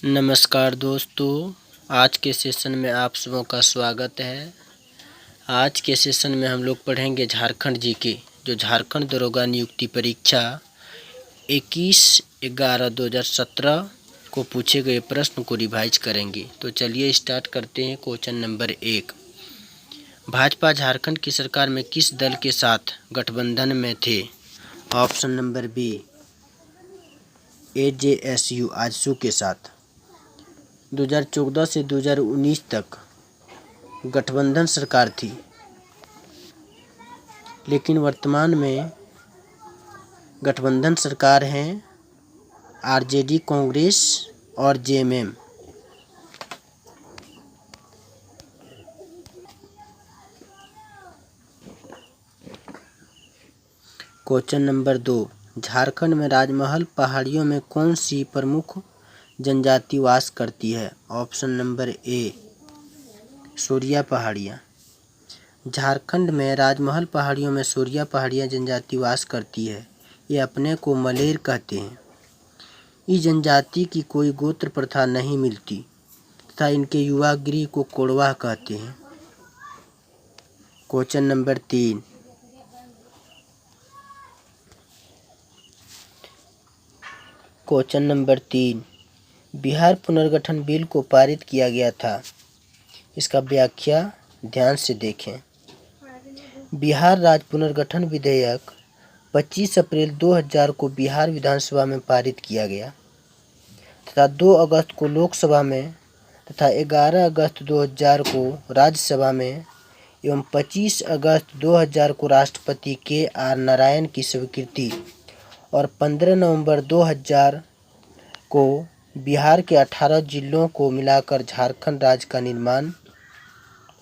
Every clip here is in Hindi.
नमस्कार दोस्तों, आज के सेशन में आप सबों का स्वागत है। आज के सेशन में हम लोग पढ़ेंगे झारखंड जीके, जो झारखंड दरोगा नियुक्ति परीक्षा 21/11/2017 को पूछे गए प्रश्न को रिवाइज करेंगे। तो चलिए स्टार्ट करते हैं। क्वेश्चन नंबर 1, भाजपा झारखंड की सरकार में किस दल के साथ गठबंधन में थे? Option number B, AJSU AJSU के साथ। 2014 से 2019 तक गठबंधन सरकार थी, लेकिन वर्तमान में गठबंधन सरकार है RJD कांग्रेस और JMM। क्वेश्चन नंबर 2, झारखंड में राजमहल पहाड़ियों में कौन सी प्रमुख जनजाति वास करती है? ऑप्शन नंबर ए, सोरिया पहाड़ियाँ। झारखंड में राजमहल पहाड़ियों में सोरिया पहाड़ियाँ जनजाति वास करती है। ये अपने को मलेर कहते हैं। इस जनजाति की कोई गोत्र प्रथा नहीं मिलती तथा इनके युवा गृह को कोड़वा कहते हैं। क्वेश्चन नंबर 3, बिहार पुनर्गठन बिल को पारित किया गया था। इसका व्याख्या ध्यान से देखें। बिहार राज्य पुनर्गठन विधेयक 25 अप्रैल 2000 को बिहार विधानसभा में पारित किया गया तथा 2 अगस्त को लोकसभा में तथा 11 अगस्त 2000 को राज्यसभा में एवं 25 अगस्त 2000 को राष्ट्रपति KR नारायण की स्वीकृति और 15 नवंबर 2000 को बिहार के 18 जिलों को मिलाकर झारखंड राज्य का निर्माण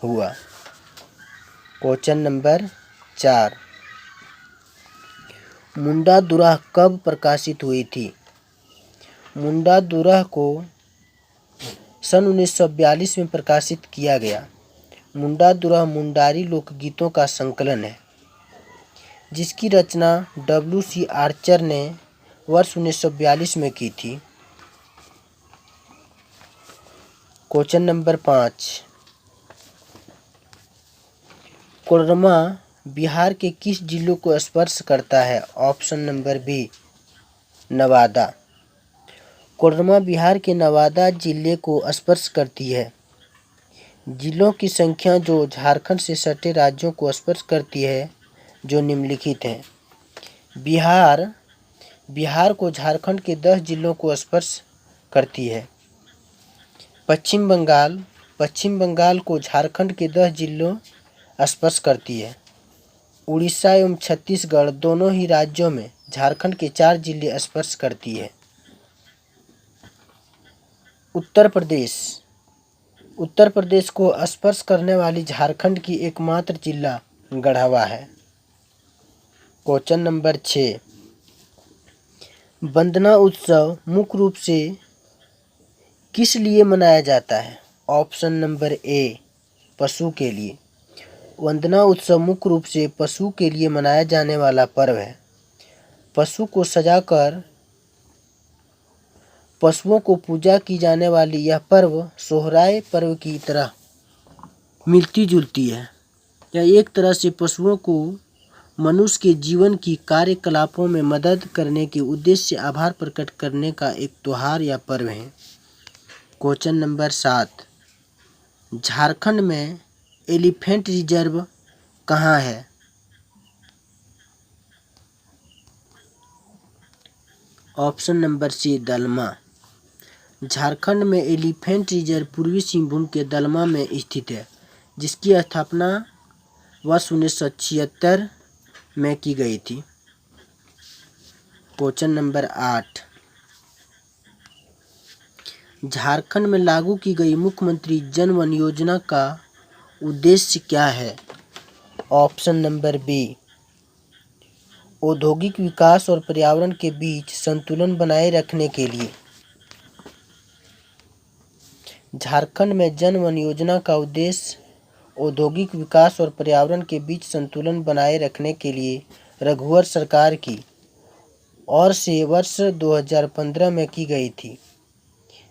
हुआ। क्वेश्चन नंबर 4, मुंडा दुराह कब प्रकाशित हुई थी? मुंडा दुराह को सन 1942 में प्रकाशित किया गया। मुंडा दुराह मुंडारी लोकगीतों का संकलन है, जिसकी रचना WC आर्चर ने वर्ष 1942 में की थी। क्वेश्चन नंबर 5, कोडरमा बिहार के किस जिलों को स्पर्श करता है? Option number B, Nawada. Koderma Bihar के नवादा जिले को स्पर्श करती है। जिलों की संख्या जो झारखंड से सटे राज्यों को स्पर्श करती है, जो निम्नलिखित हैं। बिहार को झारखंड के 10 जिलों को स्पर्श करती है। पश्चिम बंगाल को झारखंड के 10 जिलों स्पर्श करती है। उड़ीसा एवं छत्तीसगढ़ दोनों ही राज्यों में झारखंड के 4 जिले स्पर्श करती है। उत्तर प्रदेश को स्पर्श करने वाली झारखंड की एकमात्र जिला गढ़वा है। क्वेश्चन नंबर 6, वंदना उत्सव मुख्य रूप से किस लिए मनाया जाता है? ऑप्शन नंबर ए, पशु के लिए। वंदना उत्सव मुख्य रूप से पशु के लिए मनाया जाने वाला पर्व है। पशु को सजाकर पशुओं को पूजा की जाने वाली यह पर्व सोहराय पर्व की तरह मिलती जुलती है। यह एक तरह से पशुओं को मनुष्य के जीवन की कार्यकलापों में मदद करने के उद्देश्य से आभार प्रकट करने का एक त्योहार या पर्व है। क्वेश्चन नंबर 7, झारखंड में एलिफेंट रिजर्व कहाँ है? ऑप्शन नंबर सी, दलमा। झारखंड में एलिफेंट रिजर्व पूर्वी सिंहभूम के दलमा में स्थित है, जिसकी स्थापना वर्ष 1976 में की गई थी। क्वेश्चन नंबर 8, झारखंड में लागू की गई मुख्यमंत्री जन वन योजना का उद्देश्य क्या है? ऑप्शन नंबर बी, औद्योगिक विकास और पर्यावरण के बीच संतुलन बनाए रखने के लिए। झारखंड में जन वन योजना का उद्देश्य औद्योगिक विकास और पर्यावरण के बीच संतुलन बनाए रखने के लिए रघुवर सरकार की ओर से वर्ष 2015 में की गई थी।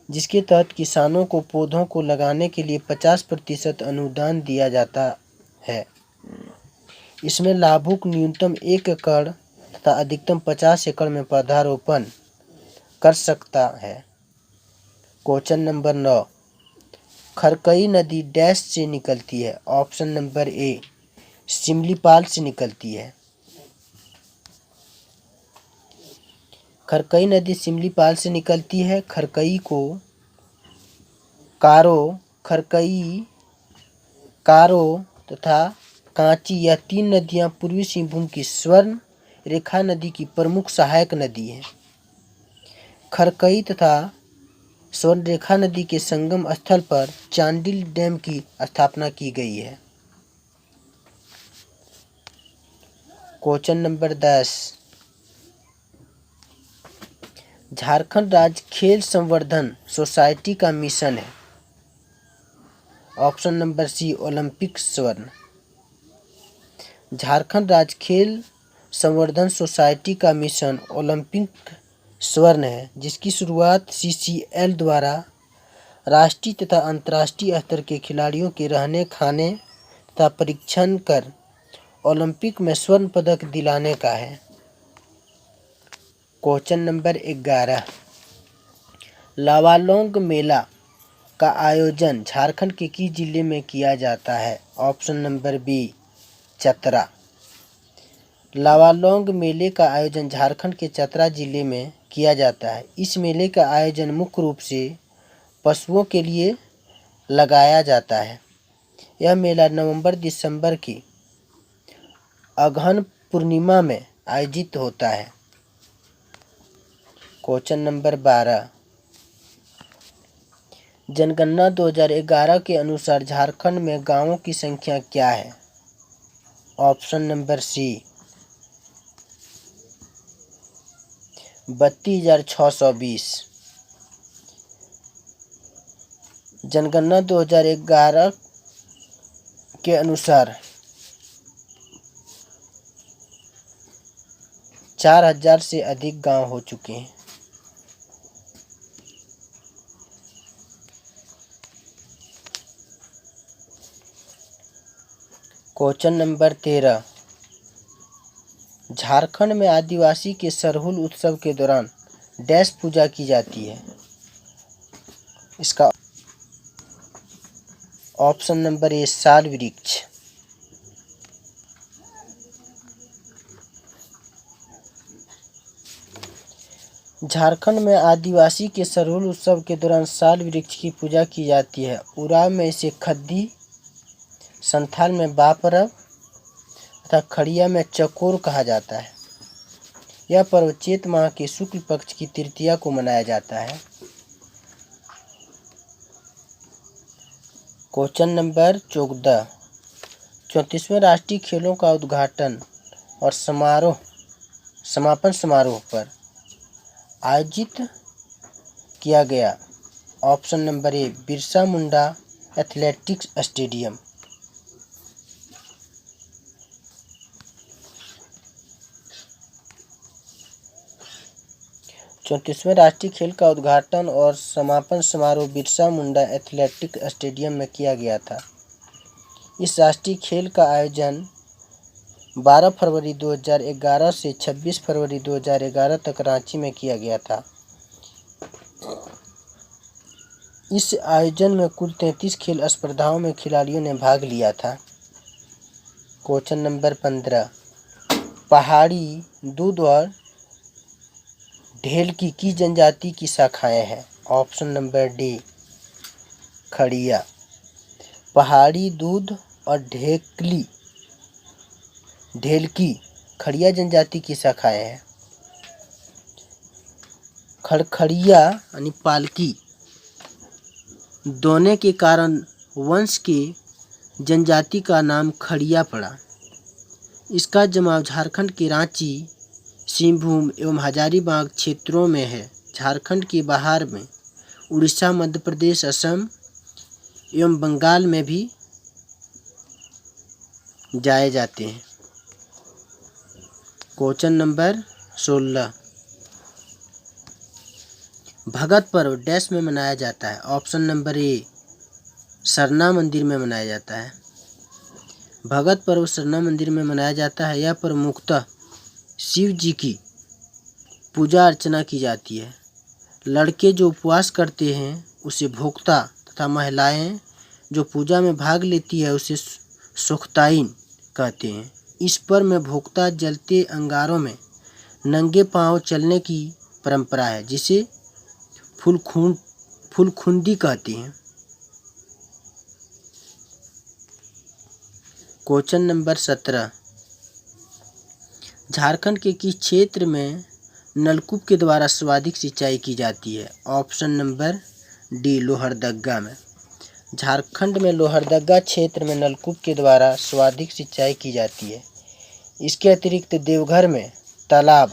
जिसके तहत किसानों को पौधों को लगाने के लिए 50% अनुदान दिया जाता है। इसमें लाभुक न्यूनतम 1 एकड़ तथा अधिकतम 50 एकड़ में पौधारोपण कर सकता है। क्वेश्चन नंबर 9, खरकई नदी डैश से निकलती है। ऑप्शन नंबर ए, सिमलीपाल से निकलती है। खरकई नदी सिमलीपाल से निकलती है। खरकई को कारो, खरकई, कारो तथा कांची यह 3 नदियां पूर्वी सिंहभूम की स्वर्ण रेखा नदी की प्रमुख सहायक नदी हैं। खरकई तथा स्वर्ण रेखा नदी के संगम स्थल पर चांडिल डैम की स्थापना की गई है। क्वेश्चन नंबर 10, झारखंड राज्य खेल संवर्धन सोसाइटी का मिशन है। ऑप्शन नंबर सी, ओलंपिक स्वर्ण। झारखंड राज्य खेल संवर्धन सोसाइटी का मिशन ओलंपिक स्वर्ण है, जिसकी शुरुआत CCL द्वारा राष्ट्रीय तथा अंतर्राष्ट्रीय स्तर के खिलाड़ियों के रहने, खाने तथा परीक्षण कर ओलंपिक में स्वर्ण पदक दिलाने का है। क्वेश्चन नंबर 11, लावालौंग मेला का आयोजन झारखंड के किस जिले में किया जाता है। Option number B, Chatra. Lawalong मेले का आयोजन झारखंड के चतरा जिले में किया जाता है। इस मेले का आयोजन मुख्य रूप से पशुओं के लिए लगाया जाता है। यह मेला नवंबर-दिसंबर की अगहन पूर्णिमा में आयोजित होता है। क्वेश्चन नंबर 12, जनगणना 2011 के अनुसार झारखंड में गांवों की संख्या क्या है। Option number C, 32,620। जनगणना 2011 के अनुसार 4,000 से अधिक गांव हो चुके हैं। क्वेश्चन नंबर 13, झारखंड में आदिवासी के सरहुल उत्सव के दौरान डैश पूजा की जाती है। इसका ऑप्शन नंबर ए, साल वृक्ष। झारखंड में आदिवासी के सरहुल उत्सव के दौरान साल वृक्ष की पूजा की जाती है। उराव में इसे खद्दी, संथाल में बापरव तथा खड़िया में चकोर कहा जाता है। यह पर्व चैत माह के शुक्ल पक्ष की तृतीया को मनाया जाता है। क्वेश्चन नंबर 14, 34वें राष्ट्रीय खेलों का उद्घाटन और समापन समारोह पर आयोजित किया गया। Option number A, Birsa Munda athletics stadium. 34वें राष्ट्रीय खेल का उद्घाटन और समापन समारोह बिरसा मुंडा एथलेटिक स्टेडियम में किया गया था। इस राष्ट्रीय खेल का आयोजन 12 फरवरी 2011 से 26 फरवरी 2011 तक रांची में किया गया था। इस आयोजन में कुल 33 खेल स्पर्धाओं में खिलाड़ियों ने भाग लिया था। क्वेश्चन नंबर 15, पहाड़ी दूध और ढेलकी की जनजाति की शाखाएं हैं। ऑप्शन नंबर डी, खड़िया। पहाड़ी दूध और ढेलकी खड़िया जनजाति की शाखाएं हैं। खड़खड़िया यानी पालकी दोने के कारण वंश के जनजाति का नाम खड़िया पड़ा। इसका जमाव झारखंड के रांची, सिंहभूम एवं हजारीबाग क्षेत्रों में है। झारखंड के बाहर में उड़ीसा, मध्य प्रदेश, असम एवं बंगाल में भी जाए जाते हैं। क्वेश्चन नंबर 16, भगत पर्व डैश में मनाया जाता है। ऑप्शन नंबर ए सरना मंदिर में मनाया जाता है। भगत पर्व सरना मंदिर में मनाया जाता है। यह पर्व मुख्यतः शिव जी की पूजा अर्चना की जाती है। लड़के जो उपवास करते हैं उसे भोक्ता तथा महिलाएं जो पूजा में भाग लेती है उसे सुख्ताइन कहते हैं। इस पर्व में भोक्ता जलते अंगारों में नंगे पांव चलने की परंपरा है, जिसे फुलखुंडी कहते हैं। क्वेश्चन नंबर 17, झारखंड के किस क्षेत्र में नलकूप के द्वारा सर्वाधिक सिंचाई की जाती है? ऑप्शन नंबर डी लोहरदगा में। झारखंड में लोहरदगा क्षेत्र में नलकूप के द्वारा सर्वाधिक सिंचाई की जाती है। इसके अतिरिक्त देवघर में तालाब,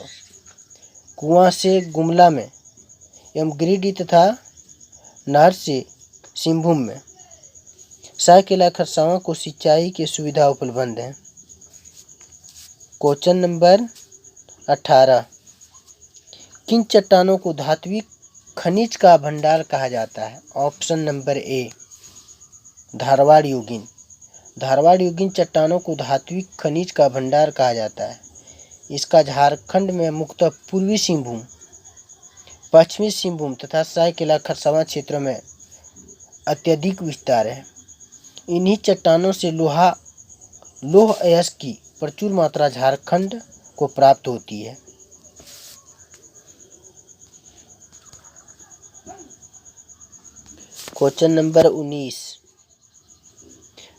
कुआं से गुमला में एवं गिरिडीह तथा नहर से सिंहभूम में, सरायकेला खरसावां को सिंचाई की सुविधा उपलब्ध है। क्वेश्चन नंबर 18, किन चट्टानों को धात्विक खनिज का भंडार कहा जाता है? ऑप्शन नंबर ए धारवाड़ योगिन। धारवाड़ योगिन चट्टानों को धात्विक खनिज का भंडार कहा जाता है। इसका झारखंड में मुख्यतः पूर्वी सिंहभूम, पश्चिमी सिंहभूम तथा सरायकेला खरसावां क्षेत्रों में अत्यधिक विस्तार है। इन्हीं चट्टानों से लौह अयस्क की प्रचुर मात्रा झारखंड को प्राप्त होती है। क्वेश्चन नंबर 19,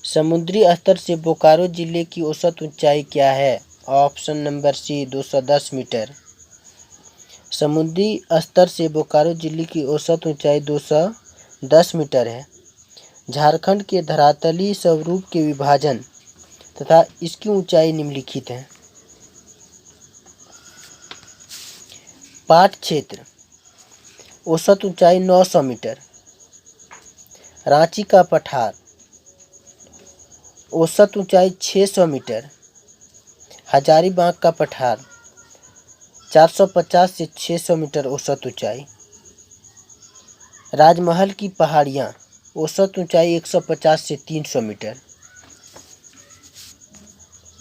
समुद्री स्तर से बोकारो जिले की औसत ऊंचाई क्या है? Option number C 210 metre. समुद्री स्तर से बोकारो जिले की औसत ऊंचाई 210 मीटर है। झारखंड के धरातलीय स्वरूप के विभाजन तथा इसकी ऊंचाई निम्नलिखित है। पाट क्षेत्र औसत ऊंचाई 900 मीटर। रांची का पठार औसत ऊंचाई 600 मीटर। हजारीबाग का पठार 450 से 600 मीटर औसत ऊंचाई। राजमहल की पहाड़ियाँ औसत ऊंचाई 150 से 300 मीटर।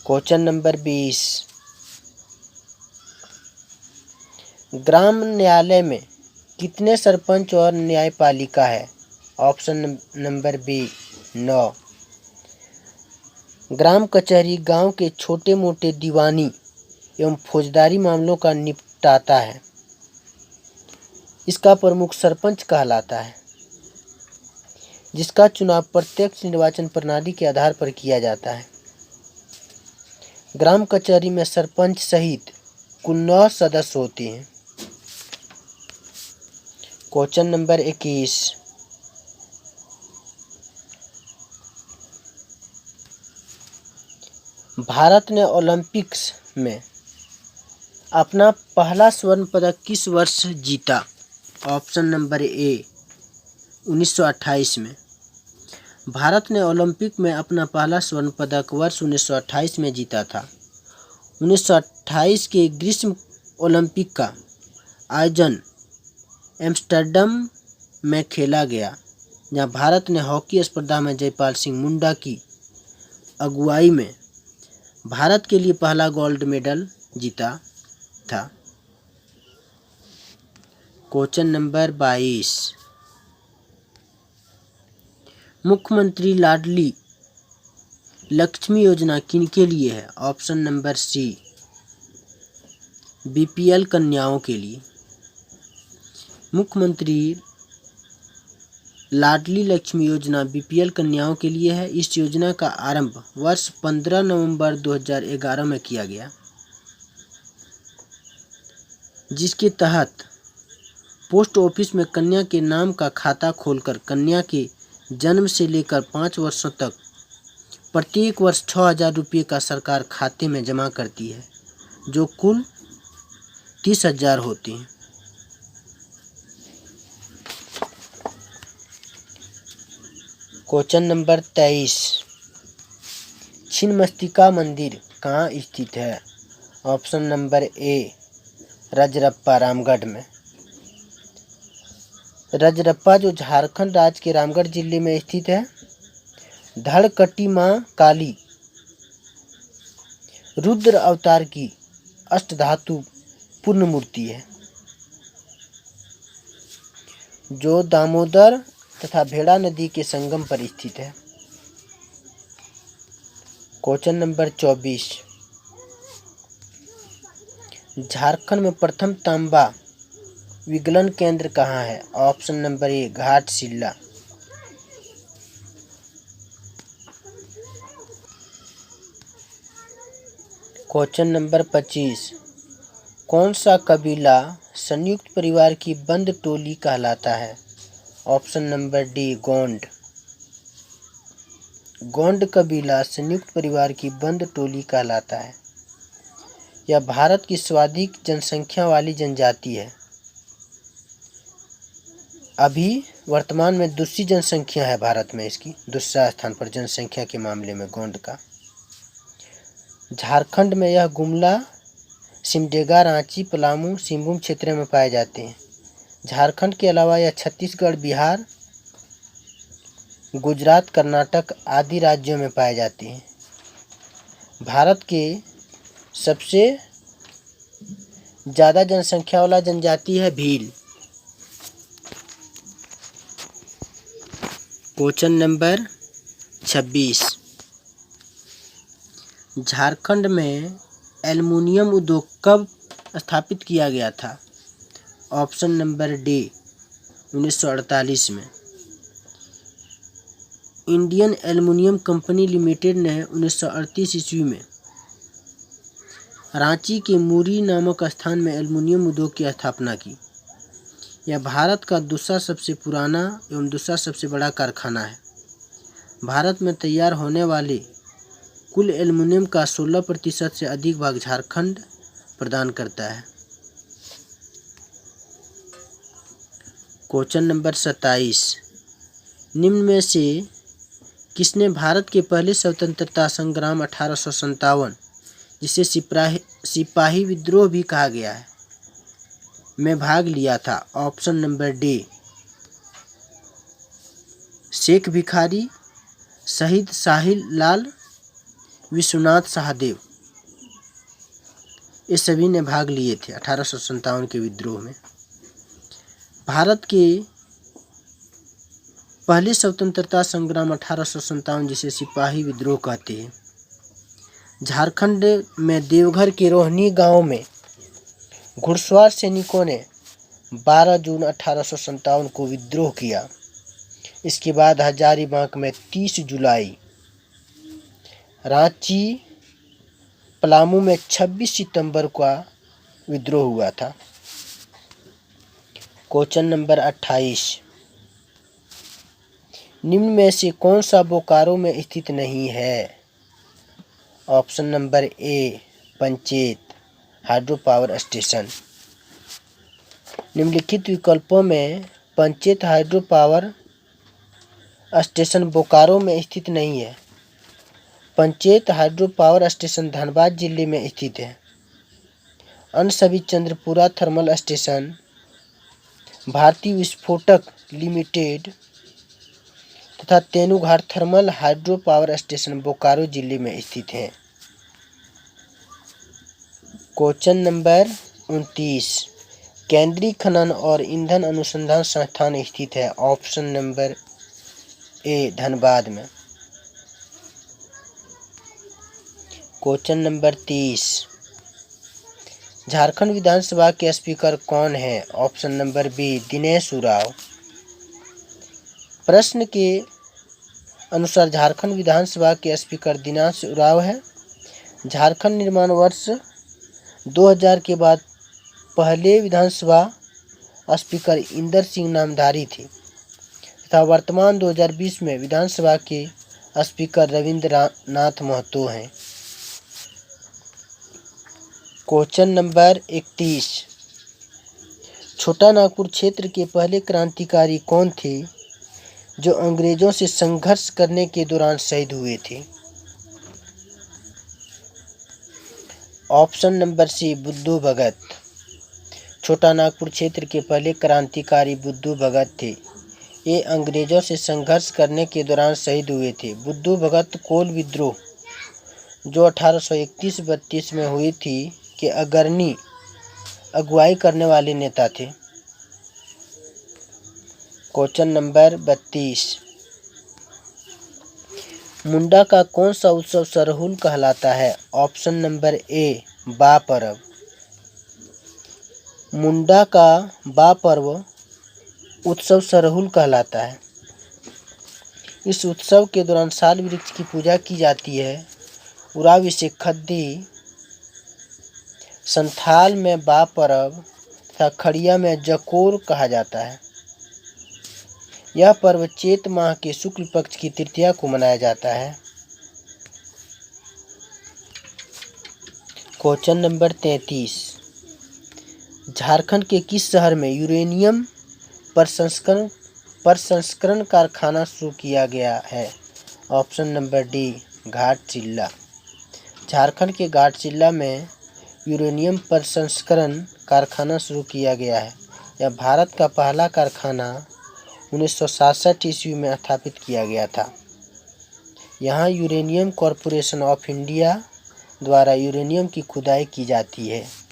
क्वेश्चन नंबर 20, ग्राम न्यायालय में कितने सरपंच और न्यायपालिका है? Option number B 9। ग्राम कचहरी गांव के छोटे मोटे दीवानी एवं फौजदारी मामलों का निपटाता है। इसका प्रमुख सरपंच कहलाता है, जिसका चुनाव प्रत्यक्ष निर्वाचन प्रणाली के आधार पर किया जाता है। ग्राम कचहरी में सरपंच सहित कुल 9 सदस्य होते हैं। क्वेश्चन नंबर 21, भारत ने ओलंपिक्स में अपना पहला स्वर्ण पदक किस वर्ष जीता? ऑप्शन नंबर ए 1928 में। भारत ने ओलंपिक में अपना पहला स्वर्ण पदक वर्ष 1928 में जीता था। 1928 के ग्रीष्म ओलंपिक का आयोजन एम्स्टर्डम में खेला गया, जहां भारत ने हॉकी स्पर्धा में जयपाल सिंह मुंडा की अगुवाई में भारत के लिए पहला गोल्ड मेडल जीता था। क्वेश्चन नंबर 22, मुख्यमंत्री लाडली लक्ष्मी योजना किनके लिए है? ऑप्शन नंबर सी बीपीएल कन्याओं के लिए। मुख्यमंत्री लाडली लक्ष्मी योजना बीपीएल कन्याओं के लिए है। इस योजना का आरंभ वर्ष 15 नवंबर 2011 में किया गया, जिसके तहत पोस्ट ऑफिस में कन्या के नाम का खाता खोलकर कन्या के जन्म से लेकर 5 वर्षों तक प्रत्येक वर्ष 6,000 रुपये का सरकार खाते में जमा करती है, जो कुल 30,000 होते हैं। क्वेश्चन नंबर 23, छिन्नमस्तिका मंदिर कहाँ स्थित है? ऑप्शन नंबर ए रजरप्पा रामगढ़ में। रजरप्पा जो झारखंड राज्य के रामगढ़ जिले में स्थित है। धड़कटी माँ काली रुद्र अवतार की अष्टधातु पूर्ण मूर्ति है, जो दामोदर तथा भेड़ा नदी के संगम पर स्थित है। क्वेश्चन नंबर 24, झारखंड में प्रथम तांबा विगलन केंद्र कहाँ है? ऑप्शन नंबर ए घाटशिला। क्वेश्चन नंबर 25, कौन सा कबीला संयुक्त परिवार की बंद टोली कहलाता है? Option number D Gond. Gond कबीला संयुक्त परिवार की बंद टोली कहलाता है। यह भारत की सर्वाधिक जनसंख्या वाली जनजाति है। अभी वर्तमान में दूसरी जनसंख्या है भारत में, इसकी दूसरा स्थान पर जनसंख्या के मामले में गोंड का। झारखंड में यह गुमला, सिमडेगा, रांची, पलामू, सिंहभूम क्षेत्र में पाए जाते हैं। झारखंड के अलावा यह छत्तीसगढ़, बिहार, गुजरात, कर्नाटक आदि राज्यों में पाए जाते हैं। भारत के सबसे ज़्यादा जनसंख्या वाला जनजाति है भील। क्वेश्चन नंबर 26, झारखंड में एल्युमिनियम उद्योग कब स्थापित किया गया था? ऑप्शन नंबर डी 1948 में। इंडियन एल्युमिनियम कंपनी लिमिटेड ने 1938 ईस्वी में रांची के मुरी नामक स्थान में एल्युमिनियम उद्योग की स्थापना की। यह भारत का दूसरा सबसे पुराना एवं दूसरा सबसे बड़ा कारखाना है। भारत में तैयार होने वाले कुल एल्युमिनियम का 16% से अधिक भाग झारखंड प्रदान करता है। क्वेश्चन नंबर 27, निम्न में से किसने भारत के पहले स्वतंत्रता संग्राम 1857, जिसे सिपाही विद्रोह भी कहा गया है, में भाग लिया था? Option number D Sheikh Bhikhari, शहीद साहिल लाल, विश्वनाथ सहदेव। ये सभी ने भाग लिए थे 1857 के विद्रोह में। भारत के पहले स्वतंत्रता संग्राम 1857, जिसे सिपाही विद्रोह कहते हैं, झारखंड में देवघर के रोहनी गांव में घुड़सवार सैनिकों ने 12 जून 1857 को विद्रोह किया। इसके बाद हजारीबाग में 30 जुलाई, रांची, पलामू में 26 सितंबर का विद्रोह हुआ था। क्वेश्चन नंबर 28, निम्न में से कौन सा बोकारो में स्थित नहीं है? ऑप्शन नंबर ए पंचेत हाइड्रो पावर स्टेशन। निम्नलिखित विकल्पों में Panchet hydro power station Bokaro में स्थित नहीं है। Panchet hydro power station Dhanbad जिले में स्थित है। अन्य सभी चंद्रपुरा थर्मल स्टेशन, भारतीय विस्फोटक लिमिटेड तथा Tenughat thermal hydro power station Bokaro जिले में स्थित हैं। क्वेश्चन नंबर 29, केंद्रीय खनन और ईंधन अनुसंधान संस्थान स्थित है? ऑप्शन नंबर ए धनबाद में। क्वेश्चन नंबर 30, झारखंड विधानसभा के स्पीकर कौन है? Option number B Dinesh Oraon. प्रश्न के अनुसार झारखंड विधानसभा के स्पीकर दिनेश उरांव है। झारखंड निर्माण वर्ष 2000 के बाद पहले विधानसभा स्पीकर इंदर सिंह नामधारी थे तथा वर्तमान 2020 में विधानसभा के स्पीकर रविंद्र नाथ महतो हैं। क्वेश्चन नंबर 31, छोटा नागपुर क्षेत्र के पहले क्रांतिकारी कौन थे जो अंग्रेजों से संघर्ष करने के दौरान शहीद हुए थे? ऑप्शन नंबर सी बुद्धू भगत। छोटा नागपुर क्षेत्र के पहले क्रांतिकारी बुद्धू भगत थे। ये अंग्रेजों से संघर्ष करने के दौरान शहीद हुए थे। बुद्धू भगत कोल विद्रोह जो 1831-32 में हुई थी के अग्रणी अगुवाई करने वाले नेता थे। क्वेश्चन नंबर 32, मुंडा का कौन सा उत्सव सरहुल कहलाता है? ऑप्शन नंबर ए बा पर्व। मुंडा का बा पर्व उत्सव सरहुल कहलाता है। इस उत्सव के दौरान साल वृक्ष की पूजा की जाती है। उराव इसे खद्दी, संथाल में बा पर्व तथा खड़िया में जकोर कहा जाता है। यह पर्व चैत माह के शुक्ल पक्ष की तृतीया को मनाया जाता है। क्वेश्चन नंबर 33, झारखंड के किस शहर में यूरेनियम प्रसंस्करण कारखाना शुरू किया गया है? Option number D Ghatshila. Jharkhand के घाटशिला में यूरेनियम प्रसंस्करण कारखाना शुरू किया गया है। यह भारत का पहला कारखाना 1967 ईस्वी में स्थापित किया गया था। यहाँ यूरेनियम कॉरपोरेशन ऑफ इंडिया द्वारा यूरेनियम की खुदाई की जाती है।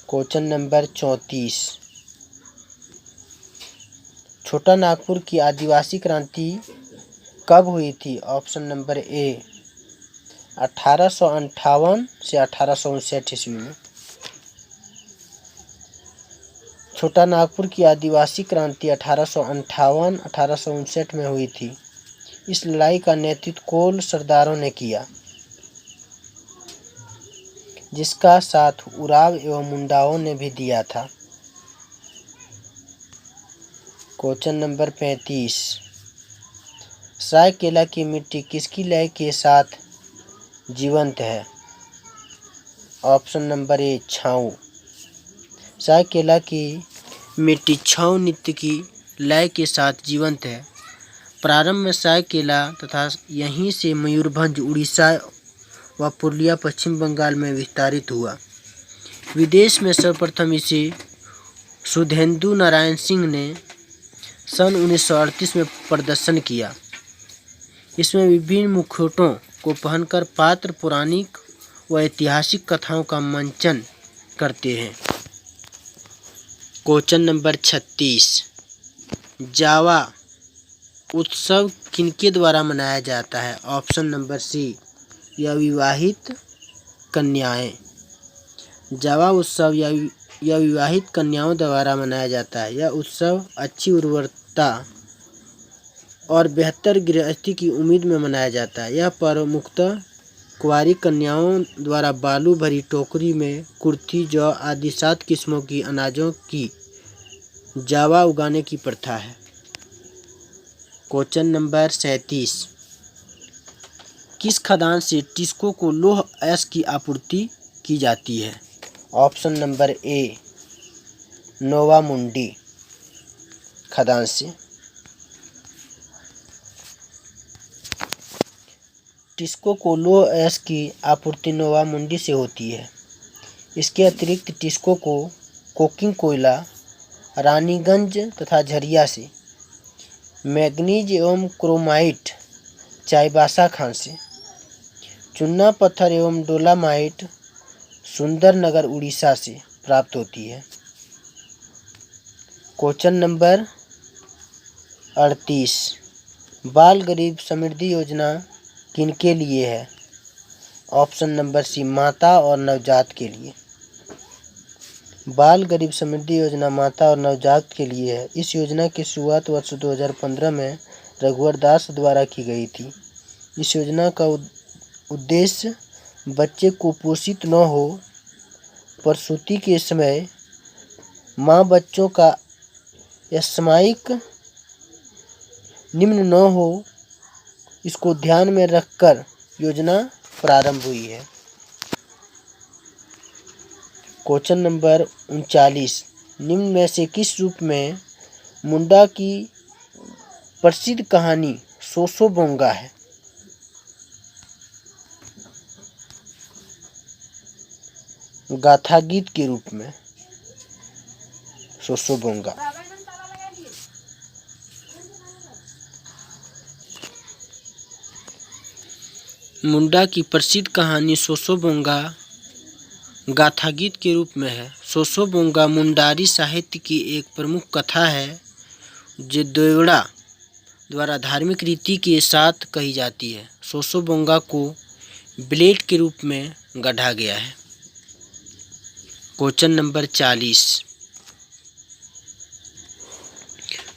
क्वेश्चन नंबर 34, छोटा नागपुर की आदिवासी क्रांति कब हुई थी? ऑप्शन नंबर ए 1858 से 1859 ईस्वी में। छोटा नागपुर की आदिवासी क्रांति 1858-1859 में हुई थी। इस लड़ाई का नेतृत्व कोल सरदारों ने किया, जिसका साथ उराव एवं मुंडाओं ने भी दिया था। क्वेश्चन नंबर 35, सरायकेला की मिट्टी किसकी लय के साथ जीवंत है? ऑप्शन नंबर ए छाऊ। सरायकेला की मिट्टी छाऊ नृत्य की लय के साथ जीवंत है। प्रारंभ में सरायकेला तथा यहीं से मयूरभंज उड़ीसा व पुरुलिया पश्चिम बंगाल में विस्तारित हुआ। विदेश में सर्वप्रथम इसे सुधेंदु नारायण सिंह ने सन 1938 में प्रदर्शन किया। इसमें विभिन्न मुखौटों को पहनकर पात्र पौराणिक व ऐतिहासिक कथाओं का मंचन करते हैं। क्वेश्चन नंबर 36, जावा उत्सव किनके द्वारा मनाया जाता है? ऑप्शन नंबर सी या विवाहित कन्याएं। जावा उत्सव या विवाहित कन्याओं द्वारा मनाया जाता है। यह उत्सव अच्छी उर्वरता और बेहतर गृहस्थी की उम्मीद में मनाया जाता है। यह पर्व मुख्यतः कुंवारी कन्याओं द्वारा बालू भरी टोकरी में कुर्थी, जौ आदि 7 किस्मों की अनाजों की जावा उगाने की प्रथा है। क्वेश्चन नंबर 37, किस खदान से टिस्को को लौह अयस्क की आपूर्ति की जाती है? ऑप्शन नंबर ए नोवा मुंडी खदान से। टिस्को को लौह अयस्क की आपूर्ति नोवा मुंडी से होती है। इसके अतिरिक्त टिस्को को कोकिंग कोयला रानीगंज तथा झरिया से, मैग्नीज एवं क्रोमाइट चाईबासा खान से, चूना पत्थर एवं डोलामाइट सुंदरनगर उड़ीसा से प्राप्त होती है। क्वेश्चन नंबर 38, बाल गरीब समृद्धि योजना किनके लिए है? ऑप्शन नंबर सी माता और नवजात के लिए। बाल गरीब समृद्धि योजना माता और नवजात के लिए है। इस योजना की शुरुआत वर्ष 2015 में रघुवर दास द्वारा की गई थी। इस योजना का उद्देश्य बच्चे कुपोषित न हो, प्रसूति के समय माँ बच्चों का सामयिक निम्न न हो, इसको ध्यान में रखकर योजना प्रारंभ हुई है। क्वेश्चन नंबर 39, निम्न में से किस रूप में मुंडा की प्रसिद्ध कहानी सोसो बोंगा है? गाथा गीत के रूप में सोसोबोंगा। मुंडा की प्रसिद्ध कहानी सोसोबोंगा गाथा गीत के रूप में है। सोसोबोंगा मुंडारी साहित्य की एक प्रमुख कथा है जो देवड़ा द्वारा धार्मिक रीति के साथ कही जाती है। सोसोबोंगा को ब्लेड के रूप में गढ़ा गया है। क्वेश्चन नंबर 40,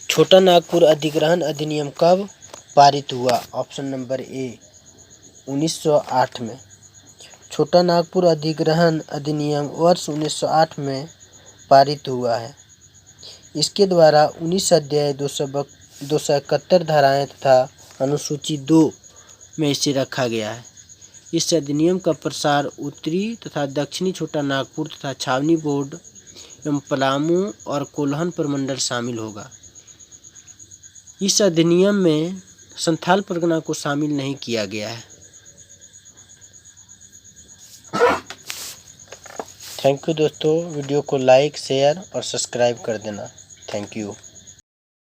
छोटा नागपुर अधिग्रहण अधिनियम कब पारित हुआ? ऑप्शन नंबर ए 1908 में। छोटा नागपुर अधिग्रहण अधिनियम वर्ष 1908 में पारित हुआ है। इसके द्वारा 19 अध्याय 271 धाराएं तथा अनुसूची 2 में इसे रखा गया है। इस अधिनियम का प्रसार उत्तरी तथा दक्षिणी छोटा नागपुर तथा छावनी बोर्ड एवं पलामू और कोल्हन प्रमंडल शामिल होगा। इस अधिनियम में संथाल परगना को शामिल नहीं किया गया है। थैंक यू दोस्तों, वीडियो को लाइक, शेयर और सब्सक्राइब कर देना। Thank you.